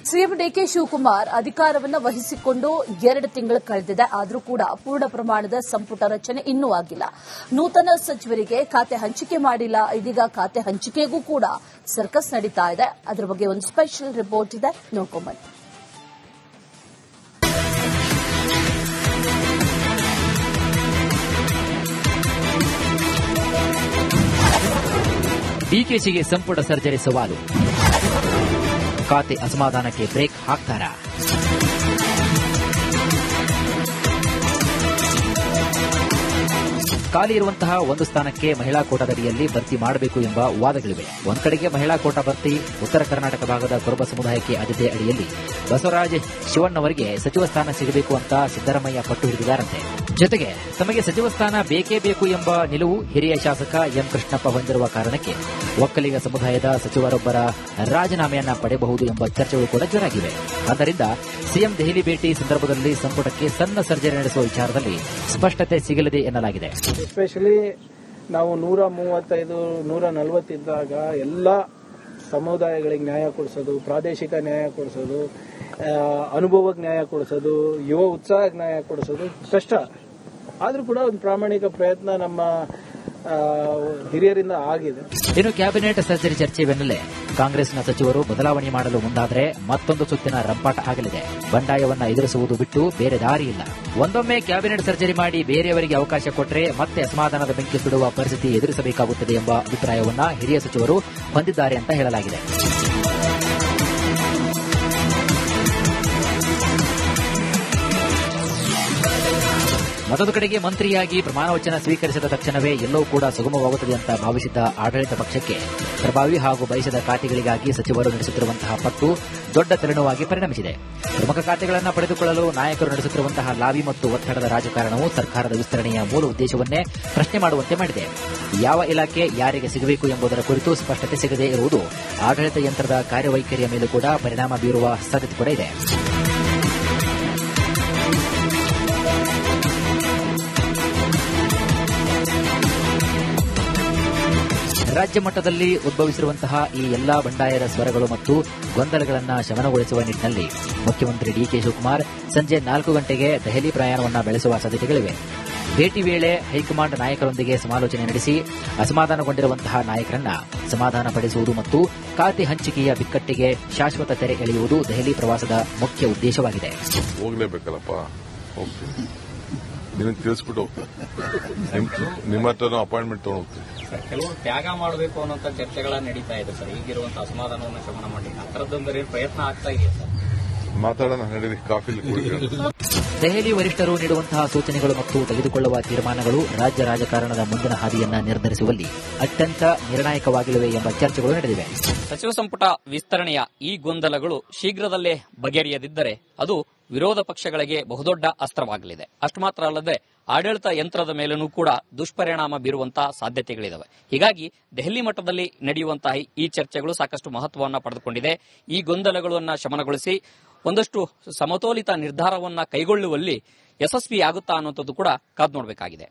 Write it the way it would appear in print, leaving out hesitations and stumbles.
CM DK Shivakumar ಅಧಿಕಾರವನ್ನು ವಹಿಸಿಕೊಂಡು 2 ತಿಂಗಳು ಕಳೆದಿದೆ. ಆದರೂ ಕೂಡ ಪೂರ್ಣ ಪ್ರಮಾಣದ ಸಂಪುಟ ರಚನೆ ಇನ್ನೂ ಆಗಿಲ್ಲ. ನೂತನ ಸಚಿವರಿಗೆ ಖಾತೆ ಹಂಚಿಕೆ ಮಾಡಿಲ್ಲ. ಇದೀಗ ಖಾತೆ ಹಂಚಿಕೆಗೂ ಕೂಡ ಸರ್ಕಸ್ ನಡೀತಾ ಇದೆ. ಅದರ ಬಗ್ಗೆ ಒಂದು ಸ್ಪೆಷಲ್ ರಿಪೋರ್ಟ್ ಇದೆ, ನೋಡ್ಕೊಂಬನ್ನಿ. ಡಿಕೆಶಿಗೆ ಸಂಪುಟ ಸರ್ಜರಿ ಸವಾಲು. ಖಾತೆ ಅಸಮಾಧಾನಕ್ಕೆ ಬ್ರೇಕ್ ಹಾಕ್ತಾರಾ? ಖಾಲಿ ಇರುವಂತಹ ಒಂದು ಸ್ಥಾನಕ್ಕೆ ಮಹಿಳಾ ಕೋಟಾದಡಿಯಲ್ಲಿ ಭರ್ತಿ ಮಾಡಬೇಕು ಎಂಬ ವಾದಗಳಿವೆ. ಒಂದ್ ಕಡೆಗೆ ಮಹಿಳಾ ಕೋಟಾ ಭರ್ತಿ ಉತ್ತರ ಕರ್ನಾಟಕ ಭಾಗದ ಕುರುಬ ಸಮುದಾಯಕ್ಕೆ ಆದ್ಯತೆ ಅಡಿಯಲ್ಲಿ ಬಸವರಾಜ ಶಿವಣ್ಣವರಿಗೆ ಸಚಿವ ಸ್ಥಾನ ಸಿಗಬೇಕು ಅಂತ ಸಿದ್ದರಾಮಯ್ಯ ಪಟ್ಟು ಹಿಡಿದಿದ್ದಾರಂತೆ. ಜೊತೆಗೆ ತಮಗೆ ಸಚಿವ ಸ್ಥಾನ ಬೇಕೇ ಬೇಕು ಎಂಬ ನಿಲುವು ಹಿರಿಯ ಶಾಸಕ ಎಂ ಕೃಷ್ಣಪ್ಪ ಹೊಂದಿರುವ ಕಾರಣಕ್ಕೆ ಒಕ್ಕಲಿಗ ಸಮುದಾಯದ ಸಚಿವರೊಬ್ಬರ ರಾಜೀನಾಮೆಯನ್ನ ಪಡೆಯಬಹುದು ಎಂಬ ಚರ್ಚೆಗಳು ಕೂಡ ಜೋರಾಗಿವೆ. ಆದ್ದರಿಂದ ಸಿಎಂ ದೆಹಲಿ ಭೇಟಿ ಸಂದರ್ಭದಲ್ಲಿ ಸಂಪುಟಕ್ಕೆ ಸಣ್ಣ ಸರ್ಜರಿ ನಡೆಸುವ ವಿಚಾರದಲ್ಲಿ ಸ್ಪಷ್ಟತೆ ಸಿಗಲಿದೆ ಎನ್ನಲಾಗಿದೆ. ಎಸ್ಪೆಷಲಿ ನಾವು 135, 140 ಇದ್ದಾಗ ಎಲ್ಲ ಸಮುದಾಯಗಳಿಗೆ ನ್ಯಾಯ ಕೊಡಿಸೋದು, ಪ್ರಾದೇಶಿಕ ನ್ಯಾಯ ಕೊಡಿಸೋದು, ಅನುಭವಕ್ಕೆ ನ್ಯಾಯ ಕೊಡಿಸೋದು, ಯುವ ಉತ್ಸಾಹಕ್ಕೆ ನ್ಯಾಯ ಕೊಡಿಸೋದು ಕಷ್ಟ. ಆದರೂ ಕೂಡ ಒಂದು ಪ್ರಾಮಾಣಿಕ ಪ್ರಯತ್ನ ನಮ್ಮ ಹಿರಿಯರಿಂದ ಆಗಿದೆ. ಇನ್ನು ಕ್ಯಾಬಿನೆಟ್ ಸರ್ಜರಿ ಚರ್ಚೆ ಬೆನ್ನಲ್ಲೇ ಕಾಂಗ್ರೆಸ್ನ ಸಚಿವರು ಬದಲಾವಣೆ ಮಾಡಲು ಮುಂದಾದರೆ ಮತ್ತೊಂದು ಸುತ್ತಿನ ರಂಪಾಟ ಆಗಲಿದೆ. ಬಂಡಾಯವನ್ನ ಎದುರಿಸುವುದು ಬಿಟ್ಟು ಬೇರೆ ದಾರಿ ಇಲ್ಲ. ಒಂದೊಮ್ಮೆ ಕ್ಯಾಬಿನೆಟ್ ಸರ್ಜರಿ ಮಾಡಿ ಬೇರೆಯವರಿಗೆ ಅವಕಾಶ ಕೊಟ್ಟರೆ ಮತ್ತೆ ಅಸಮಾಧಾನದ ಬೆಂಕಿ ಸುಡುವ ಪರಿಸ್ಥಿತಿ ಎದುರಿಸಬೇಕಾಗುತ್ತದೆ ಎಂಬ ಅಭಿಪ್ರಾಯವನ್ನ ಹಿರಿಯ ಸಚಿವರು ಹೊಂದಿದ್ದಾರೆ ಅಂತ ಹೇಳಲಾಗಿದೆ. ಮತ್ತೊಂದು ಕಡೆಗೆ ಮಂತ್ರಿಯಾಗಿ ಪ್ರಮಾಣವಚನ ಸ್ವೀಕರಿಸಿದ ತಕ್ಷಣವೇ ಎಲ್ಲವೂ ಕೂಡ ಸುಗಮವಾಗುತ್ತದೆ ಅಂತ ಭಾವಿಸಿದ್ದ ಆಡಳಿತ ಪಕ್ಷಕ್ಕೆ ಪ್ರಭಾವಿ ಹಾಗೂ ಬಯಸಿದ ಖಾತೆಗಳಿಗಾಗಿ ಸಚಿವರು ನಡೆಸುತ್ತಿರುವಂತಹ ಪಟ್ಟು ದೊಡ್ಡ ತಲೆನೋವಾಗಿ ಪರಿಣಮಿಸಿದೆ. ಪ್ರಮುಖ ಖಾತೆಗಳನ್ನು ಪಡೆದುಕೊಳ್ಳಲು ನಾಯಕರು ನಡೆಸುತ್ತಿರುವಂತಹ ಲಾಬಿ ಮತ್ತು ಒತ್ತಡದ ರಾಜಕಾರಣವು ಸರ್ಕಾರದ ವಿಸ್ತರಣೆಯ ಮೂಲ ಉದ್ದೇಶವನ್ನೇ ಪ್ರಶ್ನೆ ಮಾಡುವಂತೆ ಮಾಡಿದೆ. ಯಾವ ಇಲಾಖೆ ಯಾರಿಗೆ ಸಿಗಬೇಕು ಎಂಬುದರ ಕುರಿತು ಸ್ಪಷ್ಟತೆ ಸಿಗದೇ ಇರುವುದು ಆಡಳಿತ ಯಂತ್ರದ ಕಾರ್ಯವೈಖರಿಯ ಮೇಲೂ ಕೂಡ ಪರಿಣಾಮ ಬೀರುವ ಸಾಧ್ಯತೆ ಕೂಡ ಇದೆ. ರಾಜ್ಯ ಮಟ್ಟದಲ್ಲಿ ಉದ್ಭವಿಸಿರುವಂತಹ ಈ ಎಲ್ಲಾ ಬಂಡಾಯದ ಸ್ವರಗಳು ಮತ್ತು ಗೊಂದಲಗಳನ್ನು ಶಮನಗೊಳಿಸುವ ನಿಟ್ಟಿನಲ್ಲಿ ಮುಖ್ಯಮಂತ್ರಿ ಡಿಕೆ ಶಿವಕುಮಾರ್ ಸಂಜೆ 4 ಗಂಟೆಗೆ ದೆಹಲಿ ಪ್ರಯಾಣವನ್ನು ಬೆಳೆಸುವ ಸಾಧ್ಯತೆಗಳಿವೆ. ಭೇಟಿ ವೇಳೆ ಹೈಕಮಾಂಡ್ ನಾಯಕರೊಂದಿಗೆ ಸಮಾಲೋಚನೆ ನಡೆಸಿ ಅಸಮಾಧಾನಗೊಂಡಿರುವಂತಹ ನಾಯಕರನ್ನ ಸಮಾಧಾನಪಡಿಸುವುದು ಮತ್ತು ಖಾತೆ ಹಂಚಿಕೆಯ ಬಿಕ್ಕಟ್ಟಿಗೆ ಶಾಶ್ವತ ತೆರೆ ಎಳೆಯುವುದು ದೆಹಲಿ ಪ್ರವಾಸದ ಮುಖ್ಯ ಉದ್ದೇಶವಾಗಿದೆ. ನಿನಗೆ ತಿಳಿಸ್ಬಿಟ್ಟು ಹೋಗ್ತಾರೆ, ನಿಮ್ಮ ಹತ್ರ ಅಪಾಯಿಂಟ್ಮೆಂಟ್ ತಗೊಂಡು ಹೋಗ್ತೀವಿ. ಕೆಲವು ತ್ಯಾಗ ಮಾಡಬೇಕು ಅನ್ನೋ ಚರ್ಚೆಗಳ ನಡೀತಾ ಇದೆ ಸರ್. ಈಗಿರುವಂತಹ ಅಸಮಾಧಾನವನ್ನು ಶಮನ ಮಾಡಿ ಆ ಥರದ್ದೊಂದು ಪ್ರಯತ್ನ ಆಗ್ತಾ ಇದೆ ಸರ್. ಮಾತಾಡೋಣ, ನಡೀರಿ, ಕಾಫಿ. ದೆಹಲಿ ವರಿಷ್ಠರು ನೀಡುವಂತಹ ಸೂಚನೆಗಳು ಮತ್ತು ತೆಗೆದುಕೊಳ್ಳುವ ತೀರ್ಮಾನಗಳು ರಾಜ್ಯ ರಾಜಕಾರಣದ ಮುಂದಿನ ಹಾದಿಯನ್ನ ನಿರ್ಧರಿಸುವಲ್ಲಿ ಅತ್ಯಂತ ನಿರ್ಣಾಯಕವಾಗಿವೆ ಎಂಬ ಚರ್ಚೆಗಳು ನಡೆದಿವೆ. ಸಚಿವ ಸಂಪುಟ ವಿಸ್ತರಣೆಯ ಈ ಗೊಂದಲಗಳು ಶೀಘ್ರದಲ್ಲೇ ಬಗೆಹರಿಯದಿದ್ದರೆ ಅದು ವಿರೋಧ ಪಕ್ಷಗಳಿಗೆ ಬಹುದೊಡ್ಡ ಅಸ್ತ್ರವಾಗಲಿದೆ. ಅಷ್ಟು ಮಾತ್ರ ಅಲ್ಲದೆ ಆಡಳಿತ ಯಂತ್ರದ ಮೇಲೂ ಕೂಡ ದುಷ್ಪರಿಣಾಮ ಬೀರುವಂತಹ ಸಾಧ್ಯತೆಗಳಿದಾವೆ. ಹೀಗಾಗಿ ದೆಹಲಿ ಮಟ್ಟದಲ್ಲಿ ನಡೆಯುವಂತಹ ಈ ಚರ್ಚೆಗಳು ಸಾಕಷ್ಟು ಮಹತ್ವವನ್ನು ಪಡೆದುಕೊಂಡಿದೆ. ಈ ಗೊಂದಲಗಳನ್ನು ಶಮನಗೊಳಿಸಿ ಒಂದಷ್ಟು ಸಮತೋಲಿತ ನಿರ್ಧಾರವನ್ನ ಕೈಗೊಳ್ಳುವಲ್ಲಿ ಯಶಸ್ವಿಯಾಗುತ್ತಾ ಅನ್ನುವಂಥದ್ದು ಕೂಡ ಕಾದು ನೋಡಬೇಕಾಗಿದೆ.